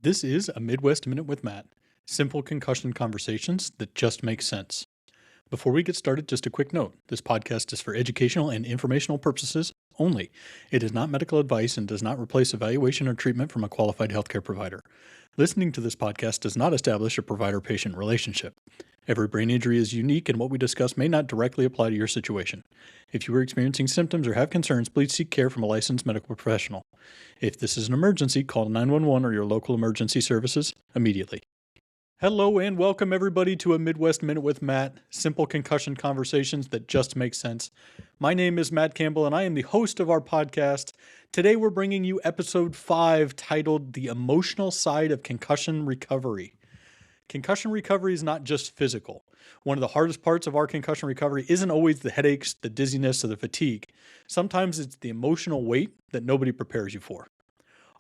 This is a Midwest Minute with Matt. Simple concussion conversations that just make sense. Before we get started, just a quick note. This podcast is for educational and informational purposes only. It is not medical advice and does not replace evaluation or treatment from a qualified healthcare provider. Listening to this podcast does not establish a provider-patient relationship. Every brain injury is unique, and what we discuss may not directly apply to your situation. If you are experiencing symptoms or have concerns, please seek care from a licensed medical professional. If this is an emergency, call 911 or your local emergency services immediately. Hello and welcome everybody to a Midwest Minute with Matt, simple concussion conversations that just make sense. My name is Matt Campbell and I am the host of our podcast. Today we're bringing you episode 5 titled The Emotional Side of Concussion Recovery. Concussion recovery is not just physical. One of the hardest parts of our concussion recovery isn't always the headaches, the dizziness, or the fatigue. Sometimes it's the emotional weight that nobody prepares you for.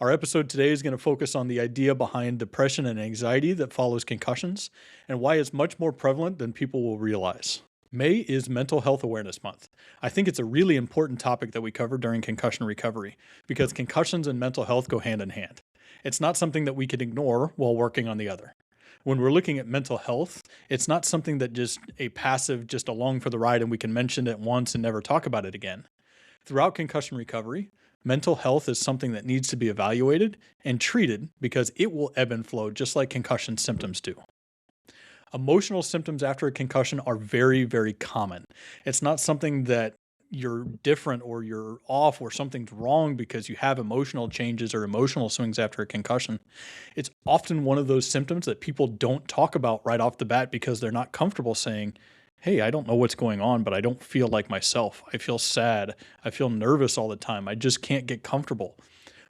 Our episode today is going to focus on the idea behind depression and anxiety that follows concussions and why it's much more prevalent than people will realize. May is Mental Health Awareness Month. I think it's a really important topic that we cover during concussion recovery because concussions and mental health go hand in hand. It's not something that we can ignore while working on the other. When we're looking at mental health, it's not something that just a passive, just along for the ride and we can mention it once and never talk about it again. Throughout concussion recovery, mental health is something that needs to be evaluated and treated because it will ebb and flow just like concussion symptoms do. Emotional symptoms after a concussion are very, very common. It's not something that you're different or you're off or something's wrong because you have emotional changes or emotional swings after a concussion. It's often one of those symptoms that people don't talk about right off the bat because they're not comfortable saying, hey, I don't know what's going on, but I don't feel like myself. I feel sad. I feel nervous all the time. I just can't get comfortable.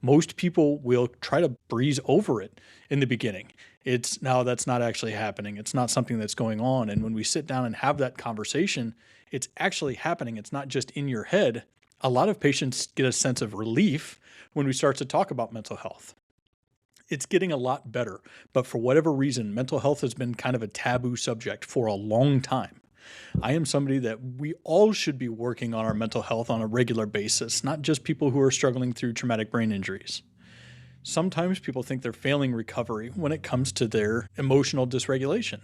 Most people will try to breeze over it in the beginning. That's not actually happening. It's not something that's going on. And when we sit down and have that conversation, it's actually happening. It's not just in your head. A lot of patients get a sense of relief when we start to talk about mental health. It's getting a lot better, but for whatever reason, mental health has been kind of a taboo subject for a long time. I am somebody that we all should be working on our mental health on a regular basis, not just people who are struggling through traumatic brain injuries. Sometimes people think they're failing recovery when it comes to their emotional dysregulation.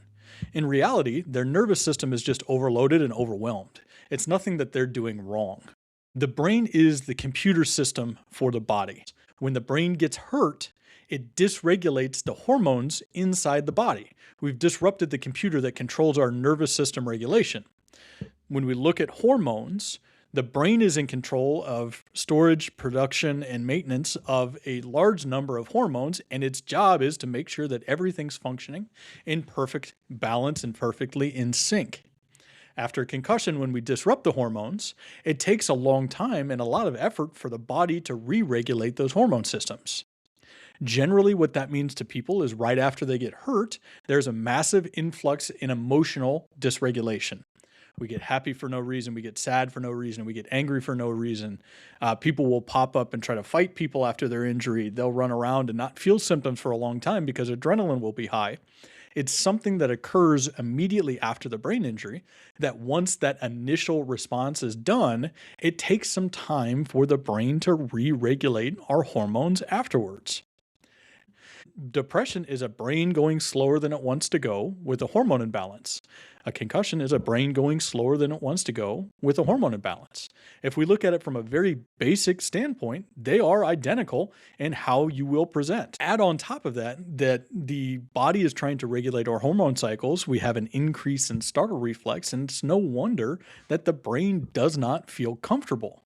In reality, their nervous system is just overloaded and overwhelmed. It's nothing that they're doing wrong. The brain is the computer system for the body. When the brain gets hurt, it dysregulates the hormones inside the body. We've disrupted the computer that controls our nervous system regulation. When we look at hormones, the brain is in control of storage, production, and maintenance of a large number of hormones, and its job is to make sure that everything's functioning in perfect balance and perfectly in sync. After concussion, when we disrupt the hormones, it takes a long time and a lot of effort for the body to re-regulate those hormone systems. Generally, what that means to people is right after they get hurt, there's a massive influx in emotional dysregulation. We get happy for no reason. We get sad for no reason. We get angry for no reason. People will pop up and try to fight people after their injury. They'll run around and not feel symptoms for a long time because adrenaline will be high. It's something that occurs immediately after the brain injury that once that initial response is done, it takes some time for the brain to re-regulate our hormones afterwards. Depression is a brain going slower than it wants to go with a hormone imbalance. A concussion is a brain going slower than it wants to go with a hormone imbalance. If we look at it from a very basic standpoint, they are identical in how you will present. Add on top of that the body is trying to regulate our hormone cycles. We have an increase in startle reflex, and it's no wonder that the brain does not feel comfortable.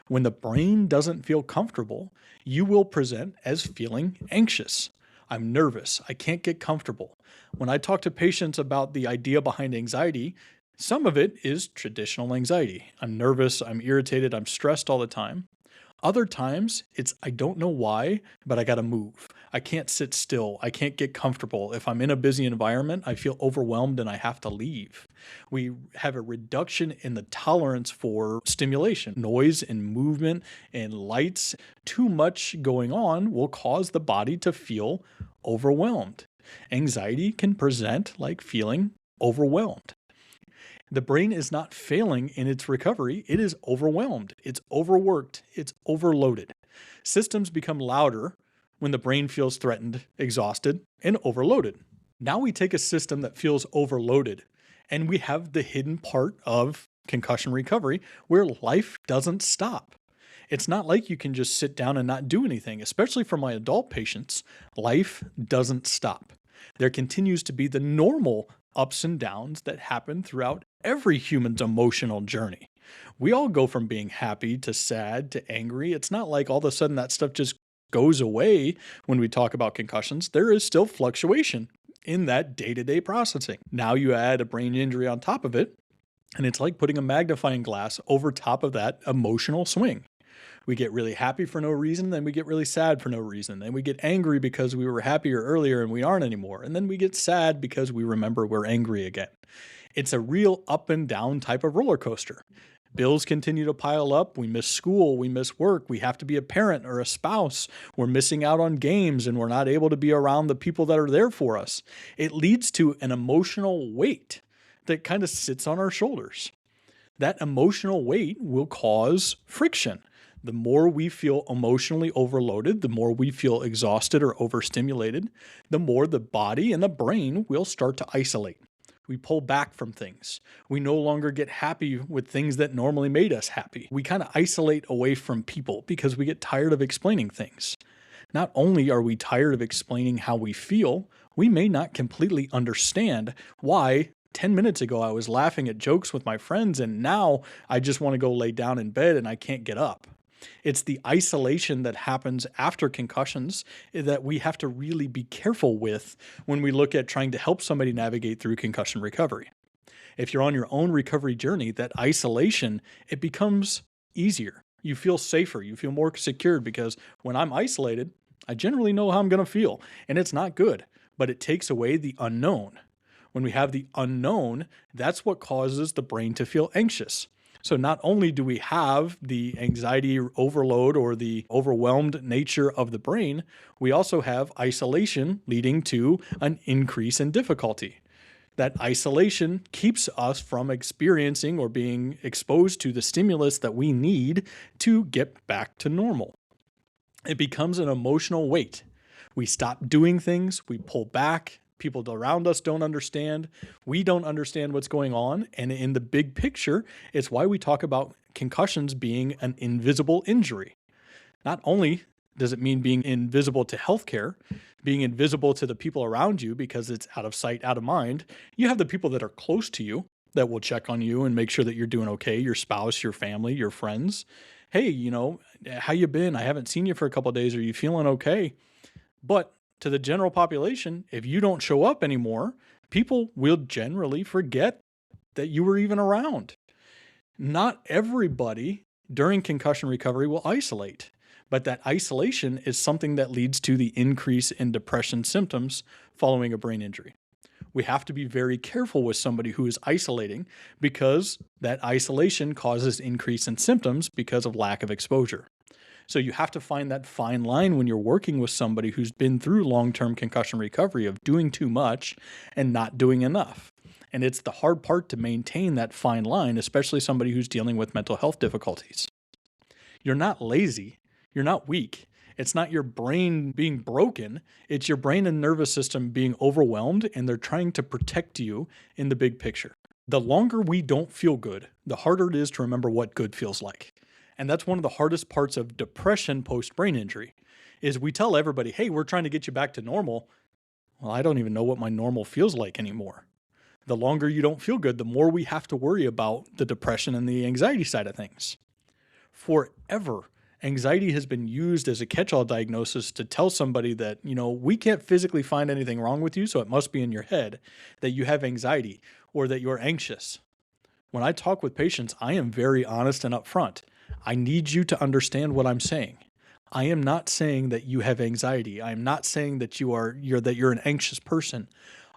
When the brain doesn't feel comfortable, you will present as feeling anxious. I'm nervous. I can't get comfortable. When I talk to patients about the idea behind anxiety, some of it is traditional anxiety. I'm nervous, I'm irritated, I'm stressed all the time. Other times, it's I don't know why, but I got to move. I can't sit still. I can't get comfortable. If I'm in a busy environment, I feel overwhelmed and I have to leave. We have a reduction in the tolerance for stimulation, noise and movement and lights. Too much going on will cause the body to feel overwhelmed. Anxiety can present like feeling overwhelmed. The brain is not failing in its recovery. It is overwhelmed. It's overworked. It's overloaded. Systems become louder when the brain feels threatened, exhausted, and overloaded. Now we take a system that feels overloaded, and we have the hidden part of concussion recovery where life doesn't stop. It's not like you can just sit down and not do anything, especially for my adult patients. Life doesn't stop. There continues to be the normal ups and downs that happen throughout every human's emotional journey. We all go from being happy to sad to angry. It's not like all of a sudden that stuff just goes away when we talk about concussions. There is still fluctuation in that day-to-day processing. Now you add a brain injury on top of it, and it's like putting a magnifying glass over top of that emotional swing. We get really happy for no reason, then we get really sad for no reason. Then we get angry because we were happier earlier and we aren't anymore. And then we get sad because we remember we're angry again. It's a real up and down type of roller coaster. Bills continue to pile up. We miss school. We miss work. We have to be a parent or a spouse. We're missing out on games and we're not able to be around the people that are there for us. It leads to an emotional weight that kind of sits on our shoulders. That emotional weight will cause friction. The more we feel emotionally overloaded, the more we feel exhausted or overstimulated, the more the body and the brain will start to isolate. We pull back from things. We no longer get happy with things that normally made us happy. We kind of isolate away from people because we get tired of explaining things. Not only are we tired of explaining how we feel, we may not completely understand why 10 minutes ago I was laughing at jokes with my friends and now I just want to go lay down in bed and I can't get up. It's the isolation that happens after concussions that we have to really be careful with when we look at trying to help somebody navigate through concussion recovery. If you're on your own recovery journey, that isolation, it becomes easier. You feel safer. You feel more secured because when I'm isolated, I generally know how I'm going to feel, and it's not good, but it takes away the unknown. When we have the unknown, that's what causes the brain to feel anxious. So not only do we have the anxiety overload or the overwhelmed nature of the brain, we also have isolation leading to an increase in difficulty. That isolation keeps us from experiencing or being exposed to the stimulus that we need to get back to normal. It becomes an emotional weight. We stop doing things, we pull back. People around us don't understand. We don't understand what's going on. And in the big picture, it's why we talk about concussions being an invisible injury. Not only does it mean being invisible to healthcare, being invisible to the people around you because it's out of sight, out of mind. You have the people that are close to you that will check on you and make sure that you're doing okay, your spouse, your family, your friends. Hey, how you been? I haven't seen you for a couple of days. Are you feeling okay? But to the general population, if you don't show up anymore, people will generally forget that you were even around. Not everybody during concussion recovery will isolate, but that isolation is something that leads to the increase in depression symptoms following a brain injury. We have to be very careful with somebody who is isolating because that isolation causes increase in symptoms because of lack of exposure. So you have to find that fine line when you're working with somebody who's been through long-term concussion recovery of doing too much and not doing enough. And it's the hard part to maintain that fine line, especially somebody who's dealing with mental health difficulties. You're not lazy. You're not weak. It's not your brain being broken. It's your brain and nervous system being overwhelmed, and they're trying to protect you in the big picture. The longer we don't feel good, the harder it is to remember what good feels like. And that's one of the hardest parts of depression post-brain injury, is we tell everybody, hey, we're trying to get you back to normal. Well, I don't even know what my normal feels like anymore. The longer you don't feel good, the more we have to worry about the depression and the anxiety side of things. Forever, anxiety has been used as a catch-all diagnosis to tell somebody that, we can't physically find anything wrong with you, so it must be in your head that you have anxiety or that you're anxious. When I talk with patients, I am very honest and upfront. I need you to understand what I'm saying. I am not saying that you have anxiety. I am not saying that you're an anxious person.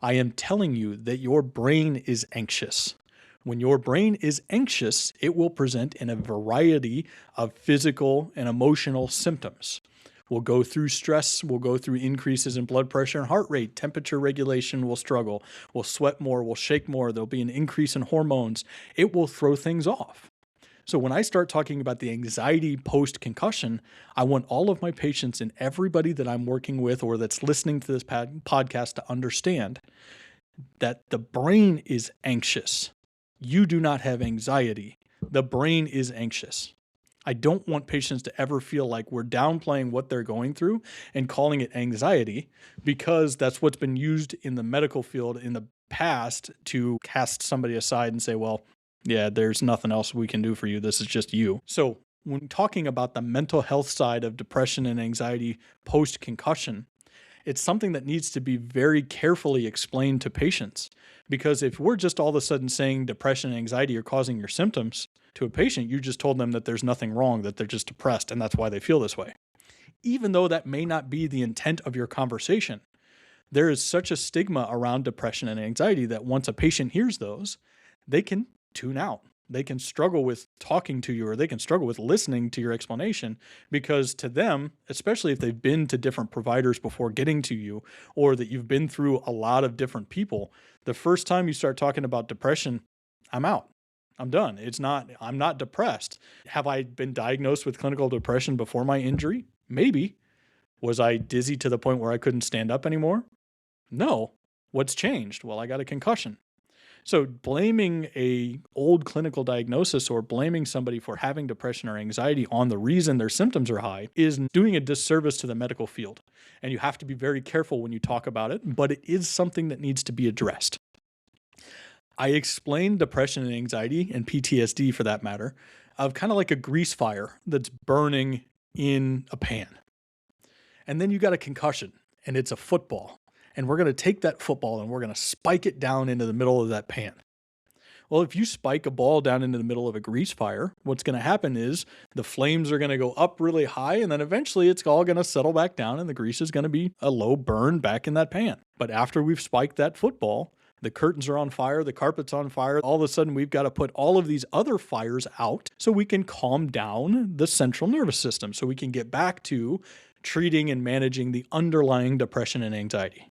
I am telling you that your brain is anxious. When your brain is anxious, it will present in a variety of physical and emotional symptoms. We'll go through stress, we'll go through increases in blood pressure and heart rate, temperature regulation will struggle, we'll sweat more, we'll shake more, there'll be an increase in hormones. It will throw things off. So when I start talking about the anxiety post-concussion, I want all of my patients and everybody that I'm working with or that's listening to this podcast to understand that the brain is anxious. You do not have anxiety. The brain is anxious. I don't want patients to ever feel like we're downplaying what they're going through and calling it anxiety, because that's what's been used in the medical field in the past to cast somebody aside and say, well, yeah, there's nothing else we can do for you. This is just you. So when talking about the mental health side of depression and anxiety post-concussion, it's something that needs to be very carefully explained to patients. Because if we're just all of a sudden saying depression and anxiety are causing your symptoms to a patient, you just told them that there's nothing wrong, that they're just depressed, and that's why they feel this way. Even though that may not be the intent of your conversation, there is such a stigma around depression and anxiety that once a patient hears those, they can tune out. They can struggle with talking to you, or they can struggle with listening to your explanation, because to them, especially if they've been to different providers before getting to you, or that you've been through a lot of different people, the first time you start talking about depression, I'm out. I'm done. I'm not depressed. Have I been diagnosed with clinical depression before my injury? Maybe. Was I dizzy to the point where I couldn't stand up anymore? No. What's changed? Well, I got a concussion. So blaming a old clinical diagnosis or blaming somebody for having depression or anxiety on the reason their symptoms are high is doing a disservice to the medical field. And you have to be very careful when you talk about it, but it is something that needs to be addressed. I explained depression and anxiety, and PTSD for that matter, of kind of like a grease fire that's burning in a pan. And then you got a concussion, and it's a football. And we're going to take that football and we're going to spike it down into the middle of that pan. Well, if you spike a ball down into the middle of a grease fire, what's going to happen is the flames are going to go up really high, and then eventually it's all going to settle back down and the grease is going to be a low burn back in that pan. But after we've spiked that football, the curtains are on fire, the carpet's on fire. All of a sudden, we've got to put all of these other fires out so we can calm down the central nervous system, so we can get back to treating and managing the underlying depression and anxiety.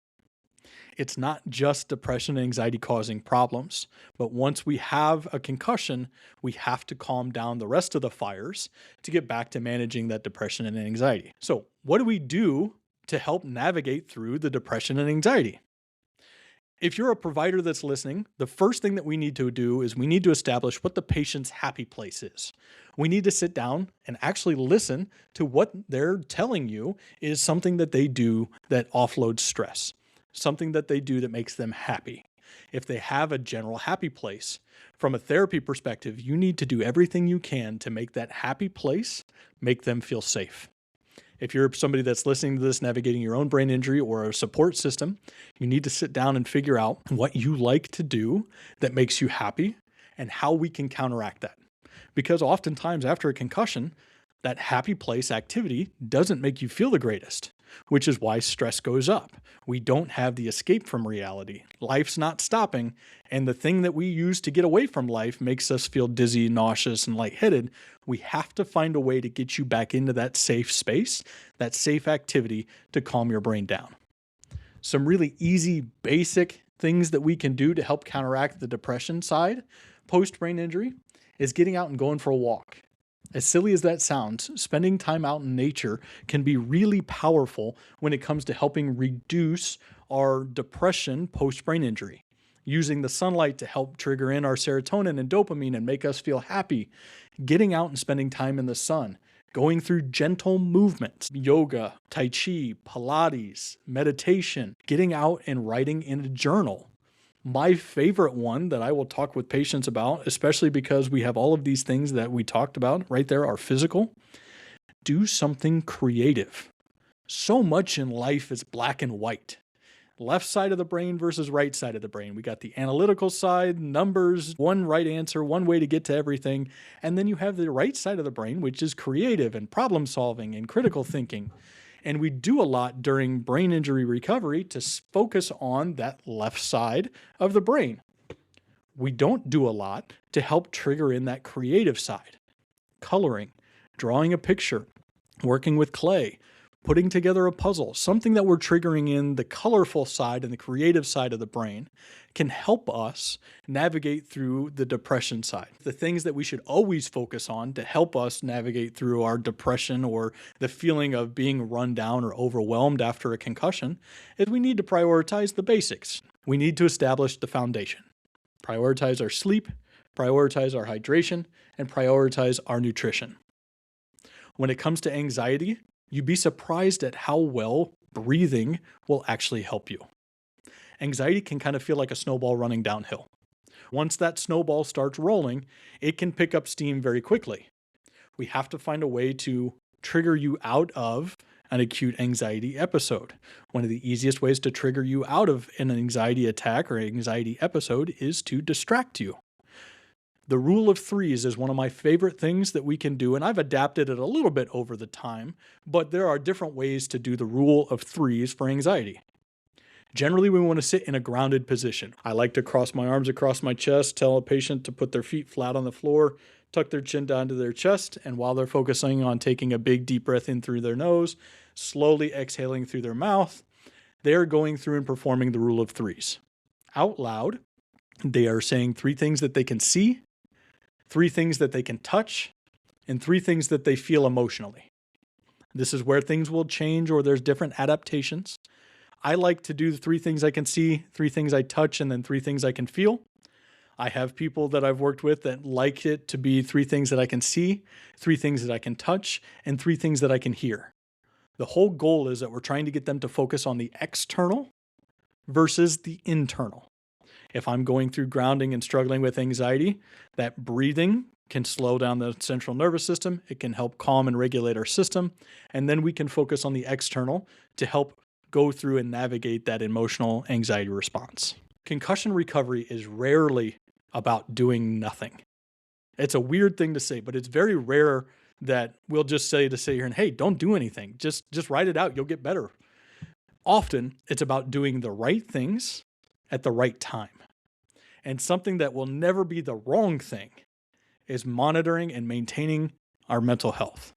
It's not just depression and anxiety causing problems, but once we have a concussion, we have to calm down the rest of the fires to get back to managing that depression and anxiety. So what do we do to help navigate through the depression and anxiety? If you're a provider that's listening, the first thing that we need to do is we need to establish what the patient's happy place is. We need to sit down and actually listen to what they're telling you is something that they do that offloads stress. Something that they do that makes them happy. If they have a general happy place, from a therapy perspective, you need to do everything you can to make that happy place make them feel safe. If you're somebody that's listening to this, navigating your own brain injury or a support system, you need to sit down and figure out what you like to do that makes you happy and how we can counteract that. Because oftentimes after a concussion, that happy place activity doesn't make you feel the greatest, which is why stress goes up. We don't have the escape from reality. Life's not stopping, and the thing that we use to get away from life makes us feel dizzy, nauseous, and lightheaded. We have to find a way to get you back into that safe space, that safe activity to calm your brain down. Some really easy, basic things that we can do to help counteract the depression side post-brain injury is getting out and going for a walk. As silly as that sounds, spending time out in nature can be really powerful when it comes to helping reduce our depression post-brain injury. Using the sunlight to help trigger in our serotonin and dopamine and make us feel happy. Getting out and spending time in the sun. Going through gentle movements, yoga, tai chi, Pilates, meditation. Getting out and writing in a journal. My favorite one that I will talk with patients about, especially because we have all of these things that we talked about right there are physical. Do something creative. So much in life is black and white. Left side of the brain versus right side of the brain. We got the analytical side, numbers, one right answer, one way to get to everything. And then you have the right side of the brain, which is creative and problem solving and critical thinking. And we do a lot during brain injury recovery to focus on that left side of the brain. We don't do a lot to help trigger in that creative side. Coloring, drawing a picture, working with clay, putting together a puzzle, something that we're triggering in the colorful side and the creative side of the brain can help us navigate through the depression side. The things that we should always focus on to help us navigate through our depression or the feeling of being run down or overwhelmed after a concussion is we need to prioritize the basics. We need to establish the foundation. Prioritize our sleep, prioritize our hydration, and prioritize our nutrition. When it comes to anxiety, you'd be surprised at how well breathing will actually help you. Anxiety can kind of feel like a snowball running downhill. Once that snowball starts rolling, it can pick up steam very quickly. We have to find a way to trigger you out of an acute anxiety episode. One of the easiest ways to trigger you out of an anxiety attack or anxiety episode is to distract you. The rule of threes is one of my favorite things that we can do, and I've adapted it a little bit over the time, but there are different ways to do the rule of threes for anxiety. Generally, we want to sit in a grounded position. I like to cross my arms across my chest, tell a patient to put their feet flat on the floor, tuck their chin down to their chest, and while they're focusing on taking a big deep breath in through their nose, slowly exhaling through their mouth, they're going through and performing the rule of threes. Out loud, they are saying 3 things that they can see, 3 things that they can touch, and 3 things that they feel emotionally. This is where things will change or there's different adaptations. I like to do the 3 things I can see, 3 things I touch, and then 3 things I can feel. I have people that I've worked with that like it to be 3 things that I can see, 3 things that I can touch, and 3 things that I can hear. The whole goal is that we're trying to get them to focus on the external versus the internal. If I'm going through grounding and struggling with anxiety, that breathing can slow down the central nervous system. It can help calm and regulate our system. And then we can focus on the external to help go through and navigate that emotional anxiety response. Concussion recovery is rarely about doing nothing. It's a weird thing to say, but it's very rare that we'll just say to sit here and, hey, don't do anything. Just write it out. You'll get better. Often it's about doing the right things at the right time. And something that will never be the wrong thing is monitoring and maintaining our mental health.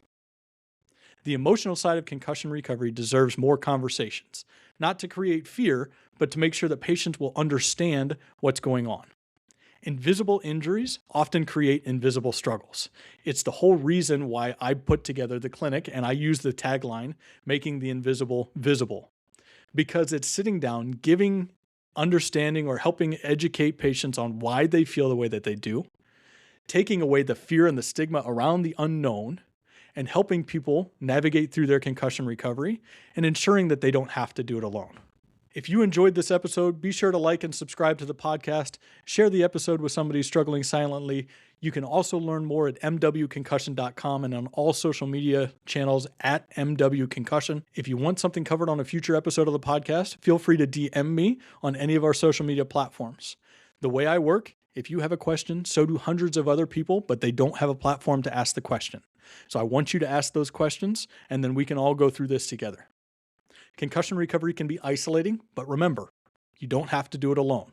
The emotional side of concussion recovery deserves more conversations, not to create fear, but to make sure that patients will understand what's going on. Invisible injuries often create invisible struggles. It's the whole reason why I put together the clinic and I use the tagline, making the invisible visible, because it's sitting down, giving understanding or helping educate patients on why they feel the way that they do, taking away the fear and the stigma around the unknown, and helping people navigate through their concussion recovery and ensuring that they don't have to do it alone. If you enjoyed this episode, be sure to like and subscribe to the podcast. Share the episode with somebody struggling silently. You can also learn more at mwconcussion.com and on all social media channels at mwconcussion. If you want something covered on a future episode of the podcast, feel free to DM me on any of our social media platforms. The way I work, if you have a question, so do hundreds of other people, but they don't have a platform to ask the question. So I want you to ask those questions, and then we can all go through this together. Concussion recovery can be isolating, but remember, you don't have to do it alone.